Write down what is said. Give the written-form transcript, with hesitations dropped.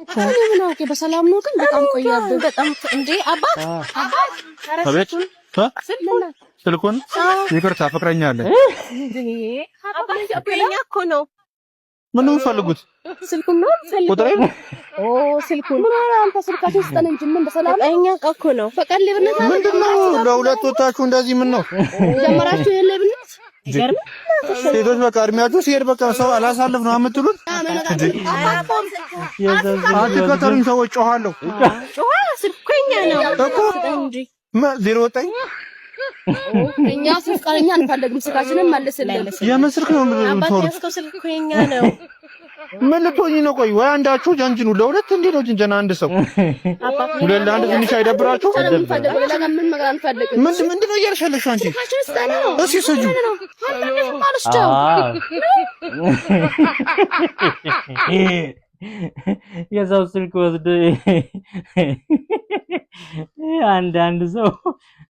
እኔ ምን አውቄ በሰላም ነው ግን በጣም ቆያብን በጣም እንዴ አባት አቤት ስልኩን ይቅርታ ፍቅረኛ አለ እንዴ አባት ፍቅረኛ እኮ ነው ምንም ፈልጉት ስልኩን ነው ፈልጉት ቁጥሬ ስልኩን ምን አንተ ስልካችን ስጠን እንጂ ምን በሰላም እኛ እኮ ነው ፈቀድ ለብነት ምንድነው ለሁለት ወጣችሁ እንደዚህ ምን ነው ጀመራችሁ የለብነት ይገርም ሴቶች በቃ እድሜያችሁ ሲሄድ በቃ ሰው አላሳልፍ ነው የምትሉት አትከተሉኝ ሰዎች ጮሃለሁ ጮሃ ስልኩኛ ነው እኮ እንጂ 09 እኛ ስልካኛ አንፈልግም ስልካችንን መልስልን የምን ስልክ ነው የምትወሩት አባቴ ስልኩኛ ነው ምን ልትሆኚ ነው ቆይ ወይ አንዳችሁ ጀንጅኑ ለሁለት እንዴ ነው ጅንጀና አንድ ሰው ሁለት ለአንድ ትንሽ አይደብራችሁ ምንድን ነው እያልሻለሽ አንቺ እሺ ሰጁ የሰው ስልክ ወስዶ አንድ ሰው